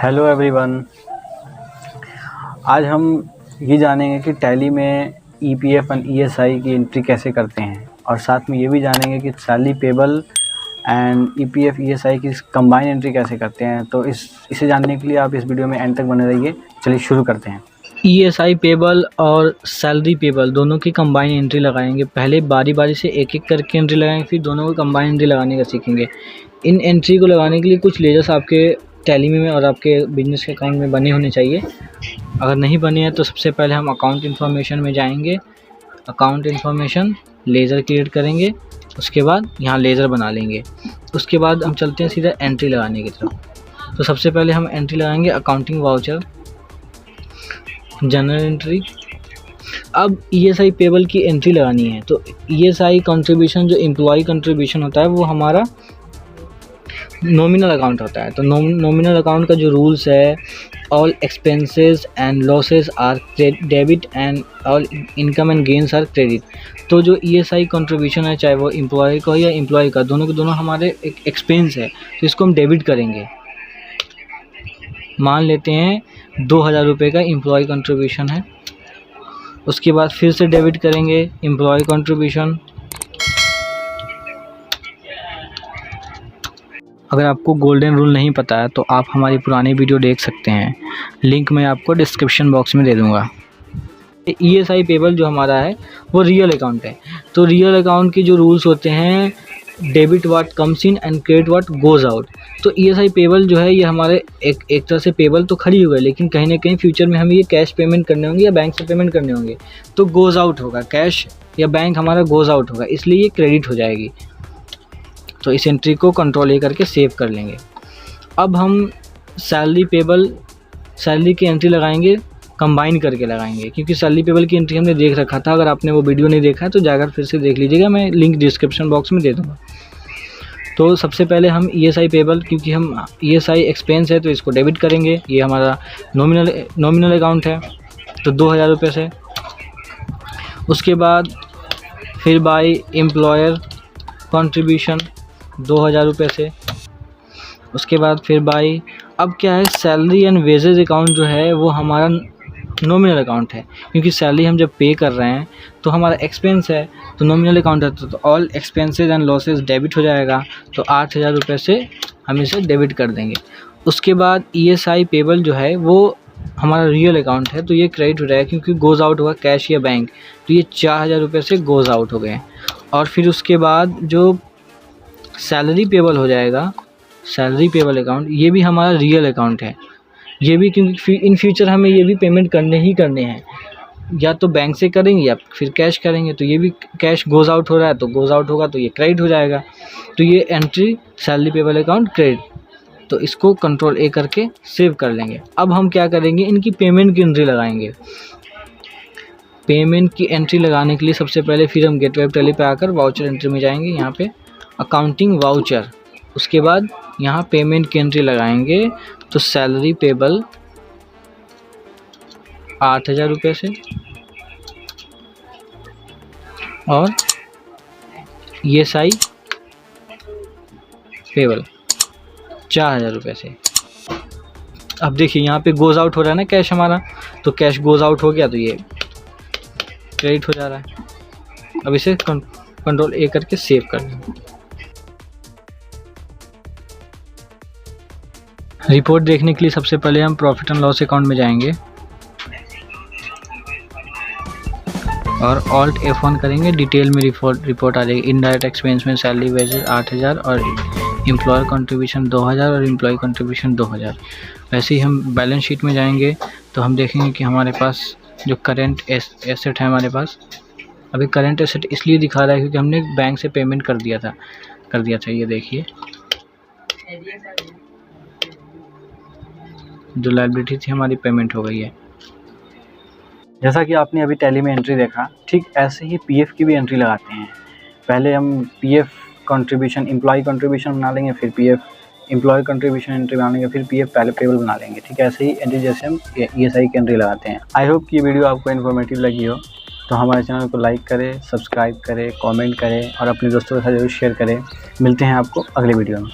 Hello everyone. आज हम ये जानेंगे कि टैली में ईपीएफ एंड ईएसआई की एंट्री कैसे करते हैं, और साथ में ये भी जानेंगे कि salary payable and EPF ESI की कंबाइन एंट्री कैसे करते हैं। तो इसे जानने के लिए आप इस वीडियो में एंड तक बने रहिए। चलिए शुरू करते हैं। ईएसआई पेबल और सैलरी पेबल दोनों की कंबाइन एंट्री लगाएंगे। पहले बारी बारी से एक एक करके एंट्री लगाएंगे, फिर दोनों को कंबाइन एंट्री लगाने का सीखेंगे। इन एंट्री को लगाने के लिए कुछ लेजर्स आपके टैली में और आपके बिजनेस के अकाउंट में बने होने चाहिए। अगर नहीं बने हैं तो सबसे पहले हम अकाउंट इन्फॉर्मेशन में जाएंगे, अकाउंट इन्फॉर्मेशन लेज़र क्रिएट करेंगे, उसके बाद यहाँ लेज़र बना लेंगे। उसके बाद हम चलते हैं सीधा एंट्री लगाने की तरफ। तो सबसे पहले हम एंट्री लगाएंगे अकाउंटिंग वाउचर, जनरल एंट्री। अब ईएसआई पेबल की एंट्री लगानी है। तो ईएसआई कंट्रीब्यूशन जो एम्प्लॉय कंट्रीब्यूशन होता है वो हमारा नॉमिनल अकाउंट होता है। तो नॉमिनल अकाउंट का जो रूल्स है, all expenses and losses are debit and all income and gains are credit. तो जो ईएसआई कंट्रीब्यूशन है, चाहे वो एम्प्लॉय का या एम्प्लॉय का, दोनों के दोनों हमारे एक एक्सपेंस है, तो इसको हम डेबिट करेंगे। मान लेते हैं 2000 रुपये का एम्प्लॉय कंट्रीब्यूशन है। उसके बाद फिर से डेबिट करेंगे एम्प्लॉय कंट्रीब्यूशन। अगर आपको गोल्डन रूल नहीं पता है तो आप हमारी पुरानी वीडियो देख सकते हैं, लिंक मैं आपको डिस्क्रिप्शन बॉक्स में दे दूंगा। ईएसआई पेबल जो हमारा है वो रियल अकाउंट है। तो रियल अकाउंट के जो रूल्स होते हैं, debit what comes in and credit what goes out. तो ईएसआई पेबल जो है ये हमारे एक तरह से पेबल तो खड़ी हो गई, लेकिन कहीं ना कहीं फ्यूचर में हमें ये कैश पेमेंट करने होंगे या बैंक से पेमेंट करने होंगे, तो गोज आउट होगा, कैश या बैंक हमारा गोज आउट होगा, इसलिए ये क्रेडिट हो जाएगी। तो इस एंट्री को कंट्रोल ए करके सेव कर लेंगे। अब हम सैलरी पेबल, सैलरी की एंट्री लगाएंगे, कंबाइन करके लगाएंगे, क्योंकि सैलरी पेबल की एंट्री हमने देख रखा था। अगर आपने वो वीडियो नहीं देखा है तो जाकर फिर से देख लीजिएगा, मैं लिंक डिस्क्रिप्शन बॉक्स में दे दूँगा। तो सबसे पहले हम ईएसआई पेबल, क्योंकि हम ईएसआई एक्सपेंस है तो इसको डेबिट करेंगे। ये हमारा नॉमिनल अकाउंट है, तो 2000 रुपये से। उसके बाद फिर बाय एम्प्लॉयर कंट्रीब्यूशन 2000 रुपये से। उसके बाद फिर बाय, अब क्या है, सैलरी एंड वेजेस अकाउंट जो है वो हमारा नॉमिनल अकाउंट है, क्योंकि सैलरी हम जब पे कर रहे हैं तो हमारा एक्सपेंस है, तो नॉमिनल अकाउंट है, तो all expenses and losses debit हो जाएगा। तो 8000 रुपये से हम इसे डेबिट कर देंगे। उसके बाद ईएसआई पेबल जो है वो हमारा रियल अकाउंट है, तो ये क्रेडिट हो जाएगा, क्योंकि गोज़ आउट होगा कैश या बैंक, तो ये 4000 रुपये से गोज़ आउट हो गए। और फिर उसके बाद जो सैलरी पेबल हो जाएगा, सैलरी पेबल अकाउंट, ये भी हमारा रियल अकाउंट है। ये भी क्योंकि इन फ्यूचर हमें ये भी पेमेंट करने ही करने हैं, या तो बैंक से करेंगे या फिर कैश करेंगे। तो ये भी कैश गोज़ आउट हो रहा है तो गोज़ आउट होगा, तो ये क्रेडिट हो जाएगा। तो ये entry salary payable account credit, तो इसको कंट्रोल ए करके सेव कर लेंगे। अब हम क्या करेंगे, इनकी पेमेंट की एंट्री लगाएंगे। पेमेंट की एंट्री लगाने के लिए सबसे पहले फिर हम गेट वेब टैली पे आकर वाउचर एंट्री में जाएंगे, यहाँ पे अकाउंटिंग वाउचर। उसके बाद यहाँ पेमेंट की एंट्री लगाएंगे। तो सैलरी पेबल 8000 रुपये से और ईएसआई पेबल 4000 रुपये से। अब देखिए यहाँ पे गोज़ आउट हो रहा है ना कैश हमारा, तो कैश गोज़ आउट हो गया, तो ये क्रेडिट हो जा रहा है। अब इसे कंट्रोल ए करके सेव कर देंगे। रिपोर्ट देखने के लिए सबसे पहले हम प्रॉफिट एंड लॉस अकाउंट में जाएंगे और ऑल्ट F1 करेंगे। डिटेल में रिपोर्ट आ जाएगी। इनडायरेक्ट एक्सपेंस में सैलरी वेजेस 8000 और एम्प्लॉयर कंट्रीब्यूशन 2000 और एम्प्लॉय कंट्रीब्यूशन 2000। वैसे ही हम बैलेंस शीट में जाएंगे तो हम देखेंगे कि हमारे पास जो करेंट एसेट है, हमारे पास अभी करेंट एसेट इसलिए दिखा रहा है क्योंकि हमने बैंक से पेमेंट कर दिया था। ये देखिए, जो लायबिलिटी थी हमारी पेमेंट हो गई है। जैसा कि आपने अभी टैली में एंट्री देखा, ठीक ऐसे ही पीएफ की भी एंट्री लगाते हैं। पहले हम पीएफ कंट्रीब्यूशन, एम्प्लॉय कंट्रीब्यूशन बना लेंगे, फिर पीएफ एम्प्लॉय कंट्रीब्यूशन एंट्री बना लेंगे, फिर पीएफ पहले पेबल बना लेंगे। ठीक है, ऐसे ही एंट्री जैसे हम ईएसआई की एंट्री लगाते हैं। आई होप कि ये वीडियो आपको इन्फॉर्मेटिव लगी हो। तो हमारे चैनल को लाइक करें, सब्सक्राइब करें, कमेंट करें और अपने दोस्तों के साथ जरूर शेयर करें। मिलते हैं आपको अगले वीडियो में।